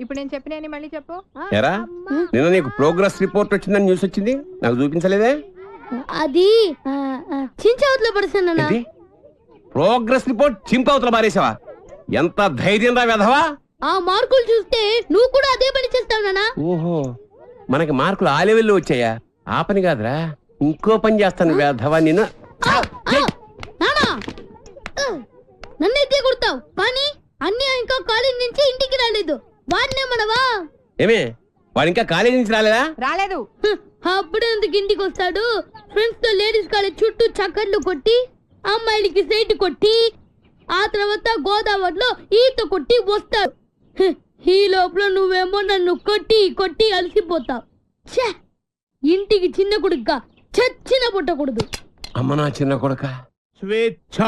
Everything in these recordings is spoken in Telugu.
ఇప్పుడు నేను చెప్పిన మళ్ళీ చెప్పు. ఎరా నిన్న నీకు ప్రోగ్రెస్ రిపోర్ట్ వచ్చిందని న్యూస్ వచ్చింది, నాకు చూపించలేదే? అది చించవతలో పడుతున్నా. ప్రోగ్రెస్ రిపోర్ట్ చింపవతల మారేసావా? ఎంత ధైర్యం రా వెధవా! ఆ మార్కులు చూస్తే నువ్వు కూడా అదే పని చేస్తావు నానా. ఓహో, మనకి మార్కులు ఆ లెవెల్లో వచ్చాయా? ఆ పని కాదురా, ఇంకో పని చేస్తాను వెధవా నిన్ను. నన్నైతే కొడతావు కానీ అన్నీ ఇంకా కాలేజ్ నుంచి ఇంటికి రాలేదు. వాడినే మనవా? ఏమే వాడు ఇంకా కాలేజీ నుంచి రాలేదా? రాలేదు. అప్పుడే ఎందుకు ఇంటికి వస్తాడు? ఫ్రెండ్స్ తో లేడీస్ కాలేజ్ చుట్టూ చక్కర్లు కొట్టి, అమ్మాయిలకి సైట్ కొట్టి, ఆ తర్వాత గోదావరిలో ఈత కొట్టి వస్తాడు. ఈ లోపల నువ్వేమో నన్ను కొట్టి కొట్టి అలసిపోతావు. ఇంటికి చిన్న కొడుగ్గా చచ్చిన పుట్టకూడదు. అమ్మ నా చిన్న కొడుక. స్వేచ్ఛ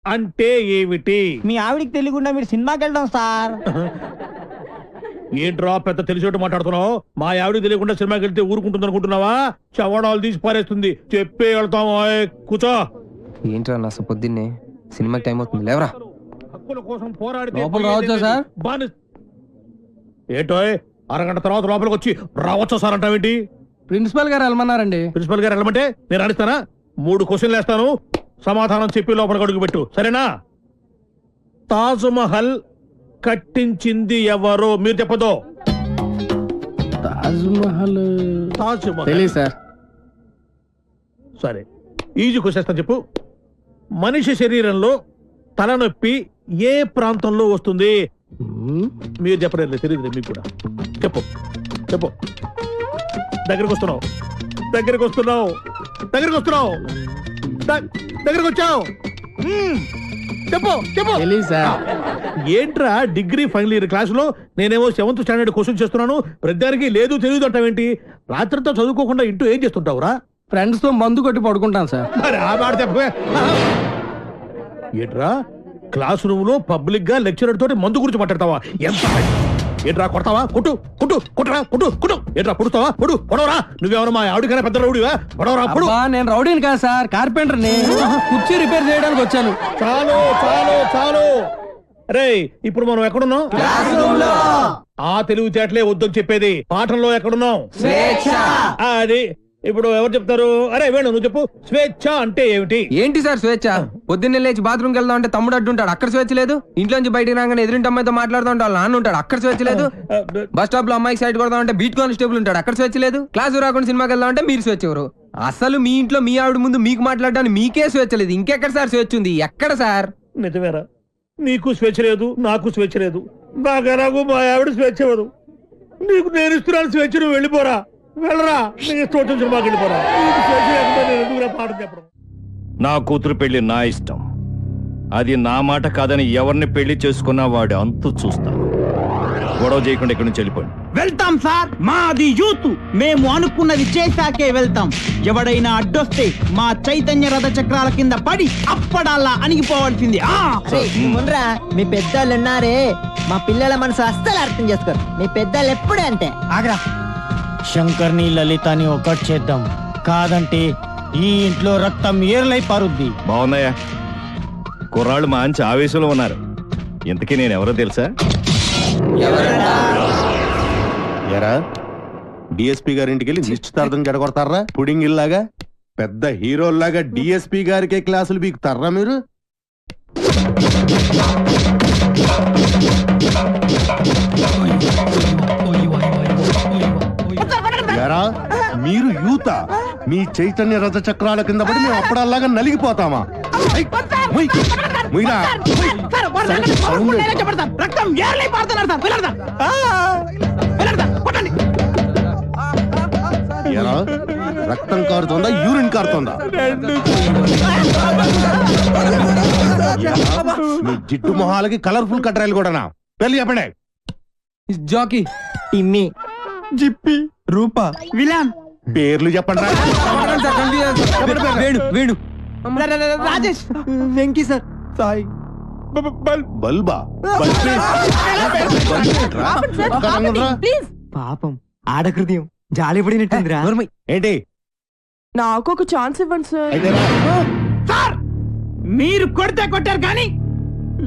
అంటే ఏమిటి? మీ ఆవిడికి తెలియకుండా మీరు సినిమాకి వెళ్దాం సార్. ఏంట్రా పెద్ద తెలిసేట్టు మాట్లాడుతున్నావు? మా ఆవిడికి తెలియకుండా సినిమాకి వెళ్తే ఊరుకుంటుంది అనుకుంటున్నావా? చవడాలు తీసి పారేస్తుంది. చెప్పే వెళ్తాం. కూర్చో. ఏంట్రా నా పొద్దున్నే సినిమాకి టైం అవుతుంది, లేవరా. హక్కుల కోసం పోరాడితే లోపల రావచ్చా సార్? ఏంటో అరగంట తర్వాత లోపలికి వచ్చి రావచ్చా సార్ అంటావేంటి? ప్రిన్సిపల్ గారు వెళ్ళమన్నారండి. ప్రిన్సిపల్ గారు వెళ్ళమంటే నేను అడిస్తానా? 3 క్వశ్చన్లు వేస్తాను, సమాధానం చెప్పి లోపలికి అడుగు పెట్టు, సరేనా? తాజ్ మహల్ కట్టించింది ఎవరు? మీరు చెప్పదు. తాజ్ మహల్ తాజ్ మహల్ తెలియదు సార్. సరే, ఈజీ క్వశ్చన్ చెప్పు. మనిషి శరీరంలో తలనొప్పి ఏ ప్రాంతంలో వస్తుంది? మీరు చెప్పలేదు, తెలియదు మీకు కూడా. చెప్పు చెప్పు. దగ్గరకు వస్తున్నావు, దగ్గరకు వస్తున్నావు, దగ్గరకు వస్తున్నావు, దగ్గరకు వచ్చావు. చెప్పు చెప్పు. తెలియదు సార్. ఏంట్రా డిగ్రీ ఫైనల్ ఇయర్ క్లాసులో నేనేమో 7th స్టాండర్డ్ క్వశ్చన్ చేస్తున్నాను, ప్రతిదానికి లేదు తెలియదు అంటావేంటి? రాత్రితో చదువుకోకుండా ఇంటూ ఏం చేస్తుంటావురా? ఫ్రెండ్స్ తో మందు కొట్టి పడుకుంటాను సార్. మరి ఆ మాట చెప్పవే. ఏంట్రా క్లాస్ రూమ్ లో పబ్లిక్ గా లెక్చరర్ తోటి మందు గురించి మాట్లాడతావా? ఎంత ఏంట్రా కొడతావా? కొట్టు కొట్టు కొట్టరా కొట్టు కొట్టు. ఏంట్రా పొడుస్తావా? పొడు పొడవరా. నువ్వేమన్నా మా ఆవిడకైనా పెద్ద రౌడీవా? పొడవరా పొడు. నేను రౌడీని కాదు సార్, కార్పెంటర్ ని. కుర్చీ రిపేర్ చేయడానికి వచ్చాను. చాలు చాలు చాలు. రే ఇప్పుడు మనం ఎక్కడున్నాం? ఆ తెలివితేటలే వద్దని చెప్పేది. పాఠంలో ఎక్కడున్నాం? అది ఇప్పుడు ఎవరు చెప్తారు? అరే వేణు నువ్వు చెప్పు. స్వేచ్ఛ అంటే ఏమిటి? ఏంటి సార్ స్వేచ్ఛ? పొద్దున్నే లేచి బాత్రూమ్కి వెళ్దాం అంటే తమ్ముడు అడ్డుంటాడు, అక్కడ స్వేచ్ఛ లేదు. ఇంట్లోంచి బయటికి రాగానే ఎదురింటి అమ్మాయితో మాట్లాడుతూ ఉంటాడు, నాన్న ఉంటాడు, అక్కడ స్వేచ్ఛ లేదు. బస్ స్టాప్ లో అమ్మాయికి సైడ్ కొడదాం అంటే బీట్ కానిస్టేబుల్ ఉంటాడు, అక్కడ స్వేచ్ఛ లేదు. క్లాసు రాకుండా సినిమాకి వెళ్దాం అంటే మీరు స్వేచ్ఛ ఎవరు? అసలు మీ ఇంట్లో మీ ఆవిడ ముందు మీకు మాట్లాడడానికి మీకే స్వేచ్ఛ లేదు, ఇంకెక్కడ సార్ స్వేచ్ఛ ఉంది? ఎక్కడ సార్? నిజమేరా, నీకు స్వేచ్ఛ లేదు, నాకు స్వేచ్ఛ లేదు. నాకు మా ఆవిడ స్వేచ్ఛ ఇవ్వదు. నీకు నేను ఇస్తున్నాను స్వేచ్ఛ, నువ్వు వెళ్ళిపోరా. వెళ్ళరా, నీ ఇష్టం వచ్చిన సినిమాకి వెళ్ళిపోరా. నీకు స్వేచ్ఛ లేకుండా నేను ఎందుకురా పాఠం చెప్పడం? నా కూతురు పెళ్లి నా ఇష్టం, అది నా మాట కాదని ఎవరిని పెళ్లి చేసుకున్నా వాడు అంతు చూస్తాను. గొడవ చేయకుండా ఇక్కడి నుంచి వెళ్ళిపోండి. వెళ్తాం సార్, మాది యూత్, మేము అనుకున్నది చేశాకే వెళ్తాం. ఎవడైనా అడ్డొస్తే మా చైతన్య రథ చక్రాల కింద పడి అప్పడాలా అణిగిపోవాల్సింది. మీ పెద్దోళ్ళు ఉన్నారే, మా పిల్లల మనసు అస్సలు అర్థం చేసుకోరు. మీ పెద్దోళ్ళు ఎప్పుడే అంటే. ఆగ్రా, శంకర్ని లలితని ఒకటి చేద్దాం, కాదంటే ఈ ఇంట్లో రక్తం ఏర్లై పారుద్ది. బాగున్నాయా? కుర్రాళ్ళు మంచి ఆవేశంలో ఉన్నారు. ఇంతకీ నేను ఎవరో తెలుసా? ఎరా డిఎస్పీ గారింటికి వెళ్ళి నిశ్చితార్థం జడగొడతారా? పుడింగ్ ఇల్లాగా పెద్ద హీరోల్లాగా డిఎస్పీ గారికే క్లాసులు బీకుతారా మీరు? ఎరా మీరు యూత, మీ చైతన్య రథ చక్రాల కింద పడి మేము అప్పుడల్లాగా నలిగిపోతామా? ఎరా రక్తం కారుతోందా, యూరిన్ కారుతోందా? మీ జిడ్డు మొహాలకి కలర్ఫుల్ కట్రాయలు కూడానా? పెళ్లి చెప్పండి. జాకీ, టిమ్మి, జిప్పి, రూపా, విలాన్ పేర్లు చెప్పండి. వేణు వేణు రాజేష్, వెంకీ సార్, సాయి, బల్బా పాపం ఆడ హృదయం జాలి పడినట్టుందిరా. ఏంటి? నాకు ఒక ఛాన్స్ ఇవ్వండి సార్. సార్ మీరు కొడితే కొట్టారు కానీ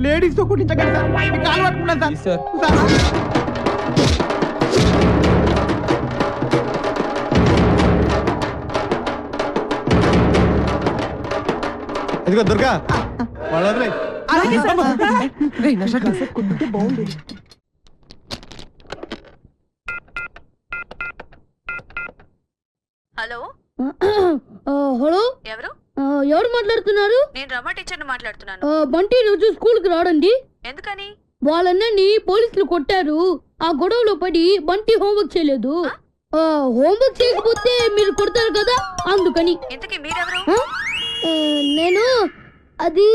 లేడీస్ తో కొట్టించగలరు సార్. మీకు కాలు పట్టుకున్నాను సార్. ఇదిగో దుర్గా వాళ్ళ హలో హలో ఎవరు? ఎవరు మాట్లాడుతున్నారు? నేను రమ టీచర్ని మాట్లాడుతున్నాను. బంటి రోజు స్కూల్ కి రాడండి. ఎందుకని? వాళ్ళన్నీ పోలీసులు కొట్టారు. ఆ గొడవలో పడి బంటి హోంవర్క్ చేయలేదు. హోంవర్క్ చేయకపోతే మీరు కొడతారు కదా, అందుకని. ఇంతకీ మీరెవరు? నేను అది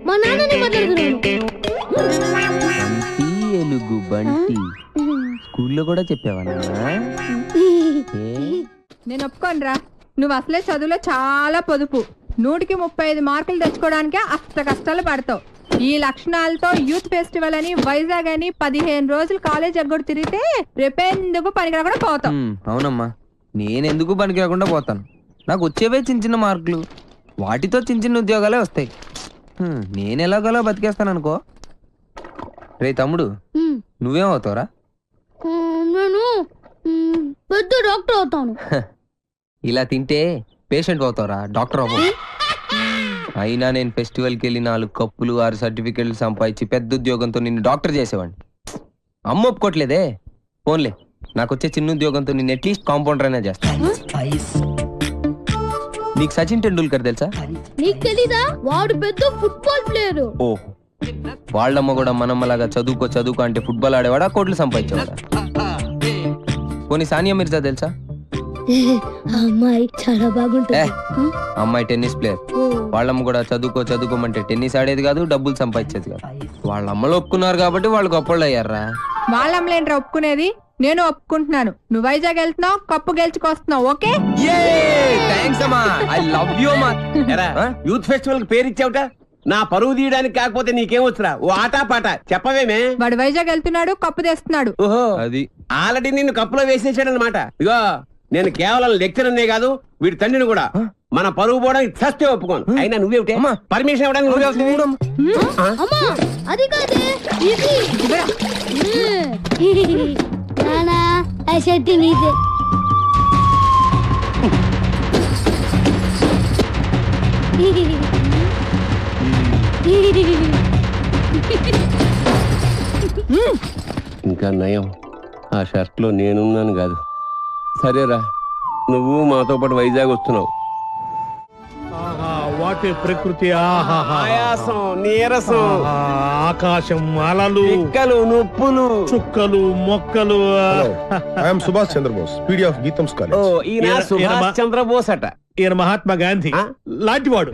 మా నాన్నని మాట్లాడుతున్నాను. ఎలుగు బంటి స్కూల్లో కూడా చెప్పావా? నేను ఒప్పుకోనరా. నువ్వు అసలే చదువులో చాలా పొదుపు. 100కి 35 మార్కులు తెచ్చుకోవడానికే అష్ట కష్టాలు పడతావు. ఈ లక్షణాలతో యూత్ ఫెస్టివల్ అని వైజాగ్ అని 15 రోజులు కాలేజ్ ఎగ్గొడు తిరిగితే రేపెందుకు పనికిరాకుండా పోతావు. అవునమ్మా, నేనెందుకు పనికి రాకుండా పోతాను? నాకు వచ్చేవే చిన్న చిన్న మార్కులు, వాటితో చిన్న చిన్న ఉద్యోగాలే వస్తాయి. నేను ఎలాగోలా బతికేస్తాను అనుకో. రే తమ్ముడు, నువ్వేం అవుతావురా? నేను పెద్ద డాక్టర్ అవుతాను. ఇలా తింటే పేషెంట్ అవుతావురా, డాక్టర్ అవ్వవు. అయినా నేను ఫెస్టివల్కి వెళ్ళి 4 కప్పులు 6 సర్టిఫికెట్లు సంపాదించి పెద్ద ఉద్యోగంతో నిన్ను డాక్టర్ చేసేవాడిని. అమ్మ ఒప్పుకోవట్లేదే. ఫోన్లే, నాకు వచ్చే చిన్న ఉద్యోగంతో నిన్ను అట్లీస్ట్ కాంపౌండర్ అయినా చేస్తాను. నీకు సచిన్ టెండూల్కర్ తెలుసా? నీకు తెలీదా? వాడు పెద్ద ఫుట్బాల్ ప్లేయర్. ఓ, వాళ్ళమ్మ కూడా మనమ్మలాగా చదువుకో అంటే ఫుట్బాల్ ఆడేవాడా, కోట్లు సంపాదించేవాడా? పోనీ సానియా మిర్జా తెలుసా? అమ్మాయి చాలా బాగుంటుంది. అమ్మాయి టెన్నిస్ ప్లేయర్. వాళ్ళమ్మ కూడా చదువుకోమంటే టెన్నిస్ ఆడేది కాదు, డబ్బులు సంపాదించేది కాదు. వాళ్ళ అమ్మలు ఒప్పుకున్నారు కాబట్టి వాళ్ళు గొప్పళ్ళు అయ్యారా. వాళ్ళమ్మలేంట్రా ఒప్పుకునేది? నేను ఒప్పుకుంటున్నాను. నువ్వు వైజాగ్ వెళ్తున్నావు, కప్పు గెలుచుకొస్తున్నావు. ఓకే, థాంక్స్ అమ్మా. ఐ లవ్ యు అమ్మా. యూత్ ఫెస్టివల్ పేరు ఇచ్చావుట. నా పరువు తీయడానికి కాకపోతే నీకేమొచ్చురా? ఓ ఆటా పాట చెప్పవేమే. వాడు వైజాగ్ వెళ్తున్నాడు, కప్పు తెస్తున్నాడు. ఓహో, అది ఆల్రెడీ నిన్ను కప్పులో వేసేసాడనమాట. ఇగో, నేను కేవలం లెక్చరర్నే కాదు, వీడి తండ్రిని కూడా. మన పరువు పోవడానికి చస్తే ఒప్పుకోను. అయినా నువ్వేమిటే పర్మిషన్ ఇవ్వడానికి అది కాదే, ఇది నానా ఆ షర్ట్ నీదే. ఇంకా నయం, ఆ షర్ట్ లో నేనున్నాను కాదు. సరేరా, నువ్వు మాతో పాటు వైజాగ్ వస్తున్నావు. వాటి ప్రకృతి, ఆయాసం, నీరసం, ఆకాశం, అలలు, పిక్కలు, నొప్పులు, చుక్కలు, మొక్కలు. I'm Subhash Chandrabose, PD of గీతంస్ ఓ, ఈయన సుభాష్ చంద్రబోస్ అట. ఈయన మహాత్మా గాంధీ లాంటివాడు.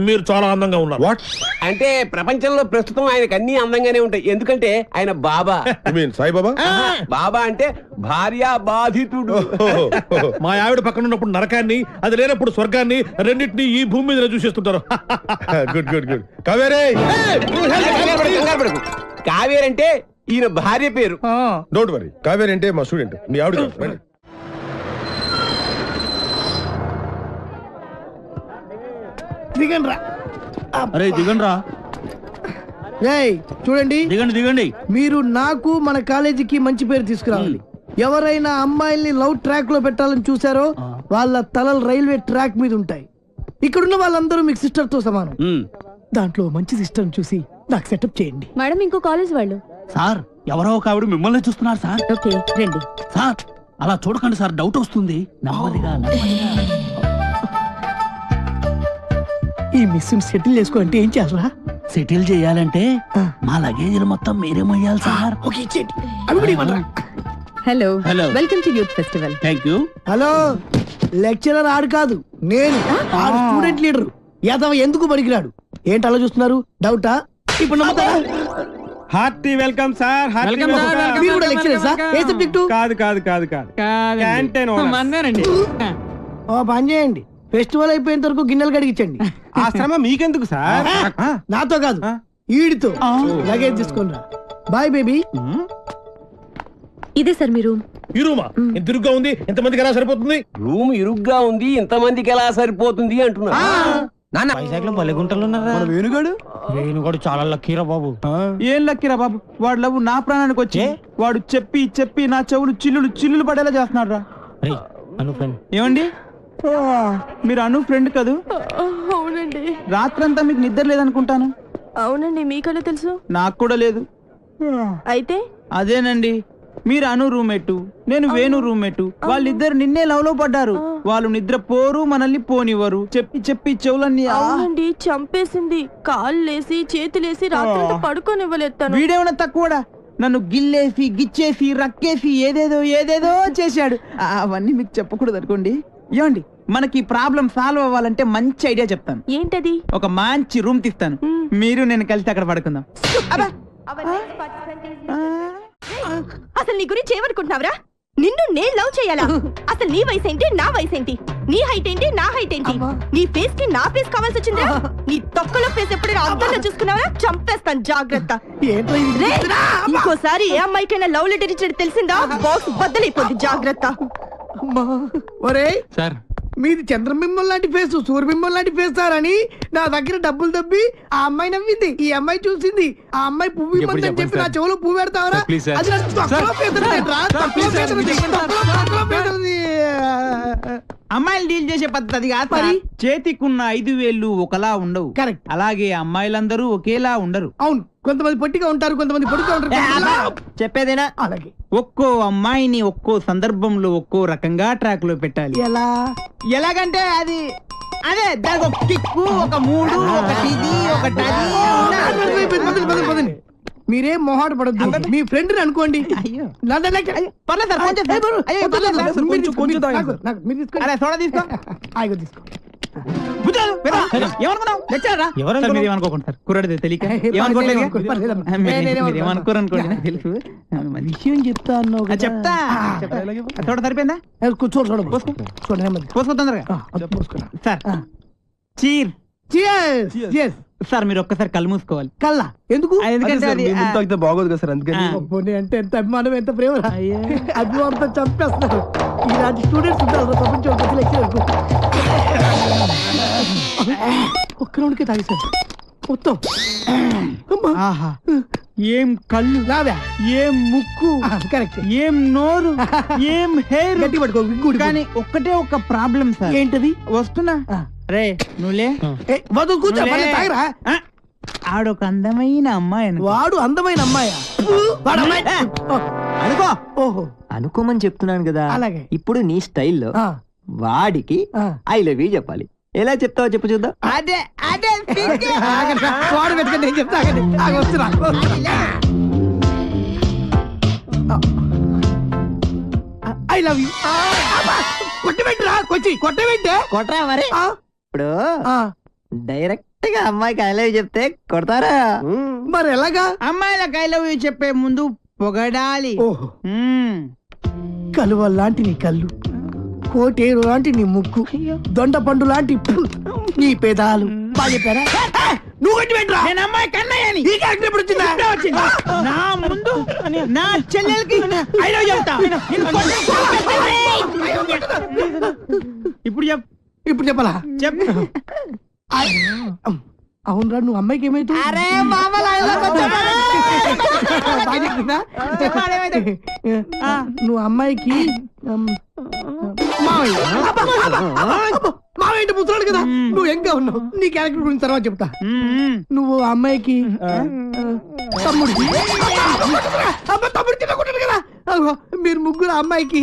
మీరు చాలా అందంగా ఉన్నారు. వాట్ అంటే ప్రపంచంలో ప్రస్తుతం ఆయనకు అన్ని అందంగానే ఉంటాయి. ఎందుకంటే ఆయన బాబా. సాయిబాబా? బాబా అంటే భార్య బాధితుడు. మా ఆవిడ పక్కన ఉన్నప్పుడు నరకాన్ని, అది లేనప్పుడు స్వర్గాన్ని, రెండింటినీ ఈ భూమి మీద చూసేస్తుంటారు. Good good good. కావేరే, కావేరి అంటే ఈయన భార్య పేరు. Don't worry. కావేరి అంటే మా స్టూడెంట్, మీ ఆవిడ. దిగండి రా. చూడండి, దిగండి. మీరు నాకు మన కాలేజీకి మంచి పేరు తీసుకురావాలి. ఎవరైనా అమ్మాయిల్ని లవ్ ట్రాక్ లో పెట్టాలని చూసారో వాళ్ళ తలలు రైల్వే ట్రాక్ మీద ఉంటాయి. ఇక్కడున్న వాళ్ళందరూ మీకు సిస్టర్ తో సమానం. దాంట్లో మంచి సిస్టర్ చూసి నాకు సెటప్ చేయండి. మేడం, ఇంకో కాలేజ్ వాళ్ళు. సార్, ఎవరో ఒక ఆవిడ మిమ్మల్ని చూస్తున్నారు సార్. ఓకే, రండి. సార్, అలా చూడకండి సార్, డౌట్ వస్తుంది. నెమ్మదిగా. ఈ మిస్ సెటిల్ చేసుకో అంటే ఏం చేయాలరా? సెటిల్ చేయాలంటే మా లగేజీలు మొత్తం మీరే మొయ్యాలి సార్. ఓకే, ఇచ్చేయండి. అవి కూడా ఇవ్వండి. Hello, hello. Welcome to youth festival. Thank you. Hello, lecturer ఆడు కాదు, నేను ఆడు స్టూడెంట్ లీడర్. యాదవ ఎందుకు పనికిరాడు? ఏంటి అలా చూస్తున్నారు? డౌటా? ఇప్పుడు నమ్ముతారా? Hearty welcome sir. మీరు కూడా లెక్చరర్ సార్? ఏ సబ్జెక్టు? కాదు. ఓ పని చేయండి, ఫెస్టివల్ అయిపోయేంత వరకు గిన్నెలు కడిగించండి. ఆ శ్రమ మీకెందుకు సార్? నాతో కాదు, ఈడితో. లగేజ్ తీసుకుని రా. Bye baby. ఇదే సార్ మీ రూమ్. ఈ రూమా? ఎంత ఇరుగ్గా ఉంది, ఎంతమందికి ఎలా సరిపోతుంది? రూమ్ ఇరుగ్గా ఉంది, ఇంతమందికి ఎలా సరిపోతుంది అంటున్నా. వైజాగ్ లో బలెగుంటలు ఉన్నారా? వేణుగాడు చాలా లక్కీరా బాబు. ఏం లక్కీరా బాబు? వాడు లవ్ నా ప్రాణానికి వచ్చి వాడు చెప్పి నా చెవులు చిల్లులు పడేలా చేస్తున్నాడు రా. ఏమండి, మీరు అను ఫ్రెండ్ కదూ? అవునండి. రాత్రంతా మీకు నిద్ర లేదనుకుంటాను. అవునండి, మీకలా తెలుసు? నాకు కూడా లేదు. అయితే అదేనండి, మీరు అను రూమ్మేట్, నేను వేణు రూమ్మేట్. వాళ్ళిద్దరు నిన్నే లవ్ లో పడ్డారు. వాళ్ళు నిద్ర పోరు, మనల్ని పోనివ్వరు. చెప్పి చెప్పి చెవులన్నీ అవునండి చంపేసింది. కాళ్ళేసి చేతులేసి రాత్రి పడుకోనివ్వలేదు. వీడేమన్నా తక్కువడా? నన్ను గిల్లేసి గిచ్చేసి రక్కేసి ఏదేదో ఏదేదో చేశాడు. అవన్నీ మీకు చెప్పకూడదు అనుకోండి. ఏమండి, మనకి ప్రాబ్లం సాల్వ్ అవ్వాలంటే మంచి ఐడియా చెప్తాను. ఏంటది? ఒక మంచి రూమ్ తీస్తాను, మీరు నేను కలిసి అక్కడ పడుకుందాం. అసలు నీ గురించి ఏమనుకుంటున్నావురా? నిన్ను నేను లవ్ చేయాలా? అసలు నీ వయసు ఏంటి, నా వయసు ఏంటి? నీ హైట్ ఏంటి, నా హైట్ ఏంటి? నీ ఫేస్ కి నా ఫేస్ కావాల్సి వచ్చిందా? నీ తొక్కలో ఫేస్ ఎప్పుడైనా అద్దంలో చూసుకున్నావరా? చంపేస్తాను, జాగ్రత్త. ఇంకోసారి ఏ అమ్మాయికైనా లవ్ లెటర్ ఇచ్చేది తెలిసిందా? బాక్స్ బద్దలైపోద్ది, జాగ్రత్త. ఒరే సార్, మీది చంద్రబింబం లాంటి ఫేస్, సూర్యబింబం లాంటి ఫేస్ సార్ అని నా దగ్గర డబ్బులు దబ్బి ఆ అమ్మాయి నవ్వింది. ఈ అమ్మాయి చూసింది, ఆ అమ్మాయి పువ్వు ఇవ్వమని చెప్పి నా చెవులో పువ్వు పెడతావరా? అది నాకు తొక్కలో పేదలేదురా, తొక్కలో పేదలది, తొక్కలో పేదలది. అమ్మాయిలు డీల్ చేసే పద్ధతి కాదు మరి. చేతికున్న 5 వేళ్ళు ఒకలా ఉండవు. కరెక్ట్. అలాగే అమ్మాయిలందరూ ఒకేలా ఉండరు. అవును, కొంతమంది పొట్టిగా ఉంటారు, కొంతమంది పొడుగా ఉంటారు. చెప్పేదేనా? అలాగే ఒక్కో అమ్మాయిని ఒక్కో సందర్భంలో ఒక్కో రకంగా ట్రాక్ లో పెట్టాలి. ఎలాగంటే అది అదే దానికి ఒక కిక్కు, ఒక మూడు, ఒక ఇది, ఒక మీరేం మొహాట పడద్దు, మీ ఫ్రెండ్ అనుకోండి. కుర్రాడితే తెలియక ఏమనుకోరనుకోండి. తెలుసు విషయం చెప్తా అన్నావు. చెప్తా. చూడ సరిపోయిందా? పోసుకో తొందరగా సార్. చీర్. సార్ మీరు ఒక్కసారి కళ్ళు మూసుకోవాలి. కల్లా ఎందుకు? ఎందుకంటే బాగోదు కదా సార్, అందుకని. అంటే ఎంత అభిమానం, ఎంత ప్రేమ. అభిమానంతో చంపేస్తున్నారు. ఇలాంటి స్టూడెంట్స్ ఉంటారు ప్రపంచం. ఒక్క రౌండ్కే తాగేశారు మొత్తం. ఏం కళ్ళు, రావా? ఏం ముక్కు, కరెక్ట్. ఏం నోరు, ఏం హెయిర్. గట్టి పట్టుకో. కానీ ఒక్కటే ఒక ప్రాబ్లం సార్. ఏంటది? వస్తున్నా. రే నువ్వులే, వద్దు కూర్చో. తాగరా? ఆడొక అందమైన అమ్మాయి. వాడు అందమైన అమ్మాయా? అనుకో. ఓహో, అనుకోమని చెప్తున్నాను కదా. అలాగే. ఇప్పుడు నీ స్టైల్లో వాడికి ఐ లవ్ యూ చెప్పాలి. ఎలా చెప్తావో చెప్పు చూద్దాం. అదే అదే వాడు పెట్టుకుని నేను చెప్తా. వస్తున్నా. I love you. కొట్టబెట్టరా, కొట్టబెట్టే కొట్టరా మరి. ఇప్పుడు డైరెక్ట్ గా అమ్మాయికి ఐ లవ్ యూ చెప్తే కొడతారా? మరి ఎలాగా? అమ్మాయిలకు ఐ లవ్ యూ చెప్పే ముందు పొగడాలి. ఓహో, కలువ లాంటి నీ కళ్ళు, కోటేరు లాంటి నీ ముక్కు, దొండ పండు లాంటి నీ పేదాలు. బాగా చెప్పారా? నువ్వు కట్టి పెట్టరా. నేను అమ్మాయి కన్నయ్యని. ఈ క్యారెక్టర్ ఎప్పుడు వచ్చిందా? నా ముందు నా చెల్లెలకి ఐ లవ్ చెప్తా. ఇప్పుడు ఇప్పుడు చెప్పాలా? చెప్పు. అవునరా, నువ్వు అమ్మాయికి ఏమైతే నువ్వు అమ్మాయికి మావేంటి ముసలాడు కదా, నువ్వు ఎంగా ఉన్నావు. నీ క్యారెక్టర్ గురించి తర్వాత చెప్తా. నువ్వు అమ్మాయికి తమ్ముడు తినకుంటాడు కదా. మీరు ముగ్గురు అమ్మాయికి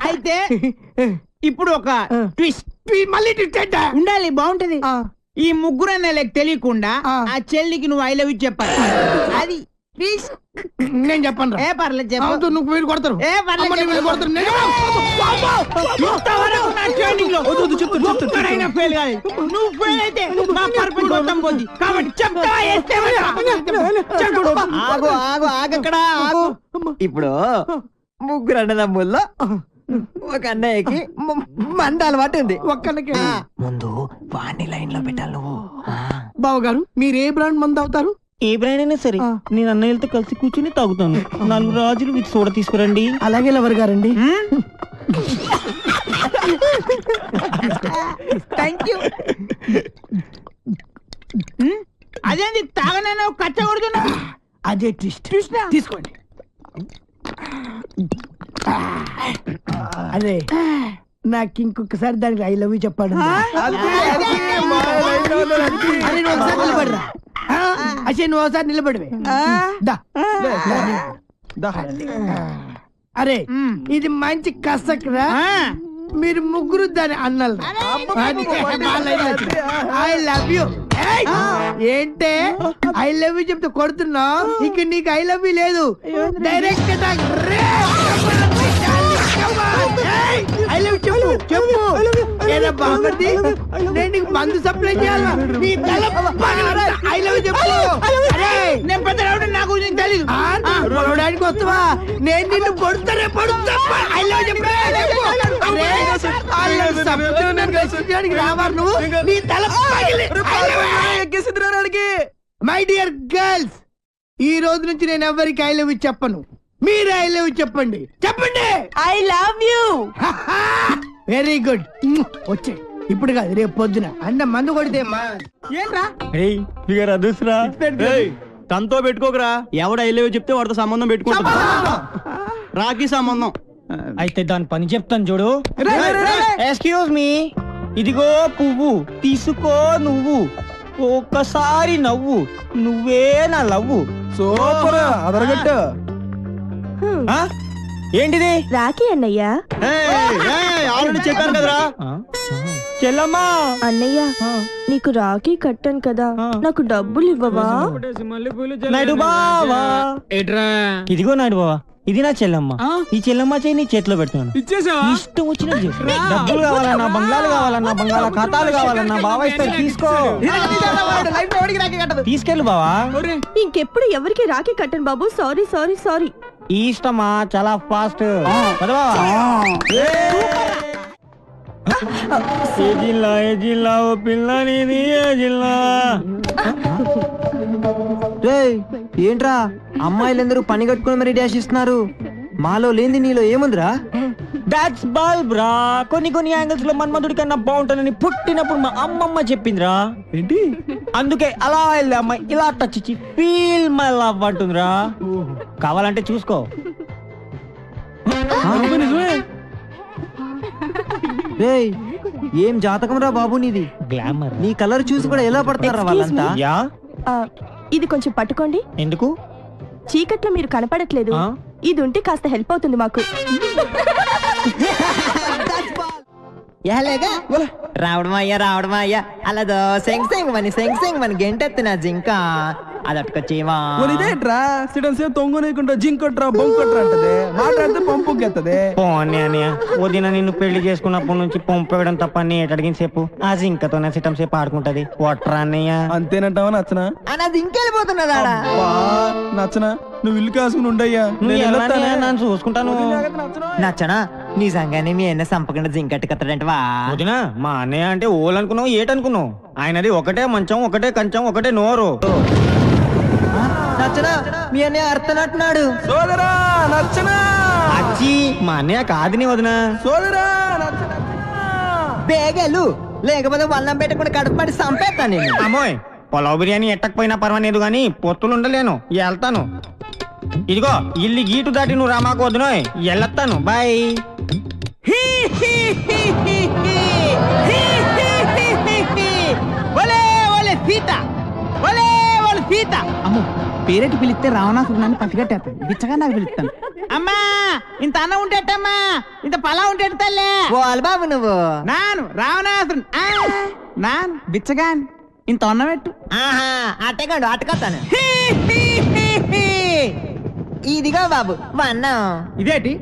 అయితే ఇప్పుడు ఒక ట్విస్ట్. మళ్ళీ ట్విస్ట్ ఉండాలి, బాగుంటది. ఈ ముగ్గురు అన్నలకు తెలియకుండా ఆ చెల్లికి నువ్వు ఐ లవ్ యూ చెప్పాలి. అది నేను చెప్పను. ఏ పర్లేదు చెప్పు. నువ్వు మీరు కొడతారు. ఏ పర్లేదు కొడతారు. నువ్వు ఫెయిల్ అయితే మా పర్పస్ మొత్తం పోద్ది. కాబట్టి చెప్తావా? ఆగు ఆగు ఆగక్కడ ఆగు. ఇప్పుడు ముగ్గురు అన్నదమ్ముల్లో ఒక అన్నయ్యకి మంద అలవాటు ఉంది. ఒక్కన్నకే ముందు వాణ్ణి లైన్ లో పెట్టాలి నువ్వు. బావగారు, మీరు ఏ బ్రాండ్ మంది అవుతారు? ఏ బ్రాండ్ అయినా సరే నేను అన్నయ్యలతో కలిసి కూర్చుని తాగుతాను. 4 రాజులు విత్ సోడా తీసుకురండి. అలాగే లవర్ గారండి. Thank you. అదేంటి తాగనైనా కచ్చ కొడుతున్నా? అదే ట్విస్ట్ తీసుకోండి. అదే నాకు ఇంకొకసారి దానికి ఐ లవ్ యూ చెప్పాడు. అరే నువ్వు ఒకసారి నిలబడరా. అసలు నువ్వు ఒకసారి నిలబడివే. అరే ఇది మంచి కసక్రా. మీరు ముగ్గురు దాని అన్నలు. I love you. ఏంటే ఐ లవ్ యూ చెప్తే కొడుతున్నావు? ఇక నీకు ఐ లవ్ యూ లేదు. డైరెక్ట్ ఐ లవ్ చెప్పు చెప్పు. ఏదో బాగుంది. నేను నీకు మందు సప్లై చేయాలా? ఐ లవ్ చెప్పు. నేను పెద్ద నాకు తెలీదు. పొడవడానికి వస్తావా? నేను నిన్ను పొడుతానే పొడుతా. ఐ లవ్ చెప్పు. మై డియర్ గర్ల్స్, ఈ రోజు నుంచి నేను ఎవరికి ఐ లవ్ యూ చెప్పను. మీరు ఐ లవ్ యూ చెప్పండి. చెప్పండి I love you. Very good. వచ్చే ఇప్పుడు కాదు రేపు పొద్దున అన్న మందు కొడితే ఏంట్రా అదుసురా తనతో పెట్టుకోకరా. ఎవడ ఐలేవో చెప్తే వాడితో సంబంధం పెట్టుకుంటా. రాఖీ సంబంధం అయితే దాని పని చెప్తాను చూడు. ఎక్స్క్యూజ్ మీ, ఇదిగో పువ్వు తీసుకో నువ్వు. ఒక్కసారి నవ్వు, నువ్వే నా లవ్వు. సూపర్ అదరగట్టు. ఏంటిది? రాఖీ అన్నయ్య. ఆల్రెడీ చెప్పాను కదరా. చెల్లమ్మా. అన్నయ్య నీకు రాఖీ కట్టాను కదా, నాకు డబ్బులు ఇవ్వవా? నాయుడు బావా. ఇదిగో నాయుడు బావా, ఇది నా చెల్లమ్మ. ఈ చెల్లమ్మ చేయి నీ చేతిలో పెడుతున్నాను. ఇష్టం వచ్చినట్టు డబ్బులు కావాలన్నా, బంగ్లాలు కావాలన్నా, బంగాళా ఖాతాలు కావాలన్నా బావా ఇస్తారు. తీసుకో, తీసుకెళ్ళు బావా. ఇంకెప్పుడు ఎవరికి రాఖీ కట్టను బాబు. Sorry sorry sorry. ఈ ఇష్టమా చాలా ఫాస్ట్. ఏంట్రా అమ్మాయిలందరూ పని కట్టుకుని మరి డాష్ ఇస్తున్నారు. మాలో లేని నీలో ఏముందిరా? దాట్స్ బల్బ్ రా. కొన్ని కొన్ని యాంగిల్స్ లో మన్మధుడి కన్నా బాగుంటానని పుట్టినప్పుడు మా అమ్మమ్మ చెప్పిందిరా. ఏంటి? అందుకే అలా వెళ్ళి అమ్మాయి ఇలా టచ్ ఇచ్చి ఫీల్ మై లవ్ అంటుందిరా. కావాలంటే చూసుకో. రేయ్ ఏం జాతకం రా బాబు నీది. గ్లామర్. నీ కలర్ చూసి కూడా ఎలా పడతారా వాళ్ళంతా? ఇది కొంచెం పట్టుకోండి. ఎందుకు? చీకట్లో మీరు కనపడట్లేదు. ఇది ఉంటే కాస్త హెల్ప్ అవుతుంది మాకు. రావడం అయ్యా అలా సెంగ్ సెంగ్ మన గెంటెత్తిన జింక అదట్టుకొచ్చేవా. ఇదేంట్రా సిడన్ సేపు తొంగనీకుంటా జింకొట్రా బొంకొట్రా అంటది. మాట్లాడితే పంపుకెత్తది. వదిన నిన్ను పెళ్లి చేసుకున్నప్పటి నుంచి పంపేయడం తప్ప అడిగిన సేపు ఆ జింకతోనే సిటం సేపు ఆడుకుంటది. కొట్రా అన్నయ్య. అంతేనంటావా నచ్చనా? అది ఇంకెళ్ళిపోతున్నదా? నచ్చనా? నువ్వు ఇల్లు కాసుకుని ఉండయ్యా. నన్ను చూసుకుంటాను. నచ్చనా? నిజంగానే మీ అన్న సంపకుండా జింకట్టు కత్తడంటవా? వదినా మా అన్నయ్య అంటే ఓలనుకున్నావు ఏటనుకున్నావు? ఆయనది ఒకటే మంచం, ఒకటే కంచం, ఒకటే నోరు. నచ్చనా? మీ అన్నయ్య అర్థనట్టున్నాడు. సోదరా నచ్చనా? అచ్చి మా అన్నయ్య కాదుని వదినా. సోదరా బేగలు లేకపోతే వల్లం పెట్టకుండా కడుపుపడి సంపేస్తా నేను. అమ్మోయ్ పొలావ్ బిర్యానీ ఎట్టకపోయినా పర్వాలేదు గాని పొత్తులు ఉండలేను. వెళ్తాను. ఇదిగో ఇల్లు గీటు దాటి నువ్వు రామాకు వద్దునోయ్. వెళ్ళొస్తాను. బాయ్. అమ్మో పేరెట్టి పిలిస్తే రావణాసుడు నన్ను పసిగట్టేస్తాను. బిచ్చగా నాకు పిలుస్తాను. అమ్మా ఇంత అన్నం ఉంటేటమ్మా, ఇంత పలా ఉంటేట తల్లే. బాబు నువ్వు నాను రావణాసుడు నాన్ బిచ్చగా ఇంత అన్నం పెట్టు. అట్టగాడు అట్టకొస్తాను. ఇదిగో బాబు వన్నం. ఇదేటి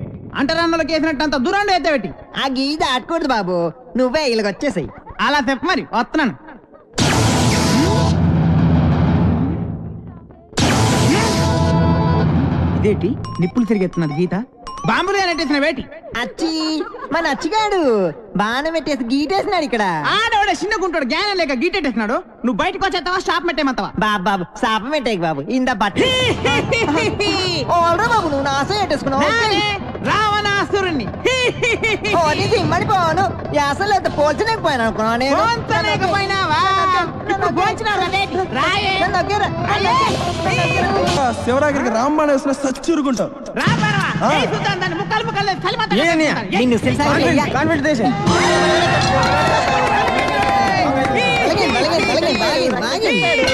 అంటరాన్నలోకి వేసినట్టు అంత దూరంలో అయితే పెట్టి. ఆ గీ దాటకూడదు బాబు, నువ్వే ఇలాగ వచ్చేసాయి. అలా చెప్పు మరి వస్తున్నాను. ఇదేటి నిప్పులు తిరిగెత్తున్నది గీత. బాంబులు నెట్టేసిన వేటి. అచ్చి మన అచ్చిగాడు బాణం పెట్టేసి గీటేసినాడు ఇక్కడ. ఆడవాడే చిన్నగుంటాడు జ్ఞానం లేక గీటెట్టేసినాడు. నువ్వు బయటకు వచ్చేస్తావా షాప్ పెట్టేమంతావా? బాబు శాపం పెట్టేకి బాబు ఇంద బట్ట. ఓల్రా బాబు నువ్వు నాశం పెట్టేసుకున్నావు. రావణాసురుణ్ణి మడిపోను అసలు పోల్చలేకపోయాను అనుకున్నాను. పోల్చలేకపోయినావా? ఇప్పుడు భోంచినావురా, లేటి. రాయే. రాయే. శివరాగిరికి రాంబాణ వేసిన సచ్చురుకుంటాం రా బాణవా. ఏయ్ చూద్దాం దాన్ని ముక్కలు ముక్కలు కలిమంతా చేస్తాను. ఏయ్. నిన్ను తెలుసా ఏయ్.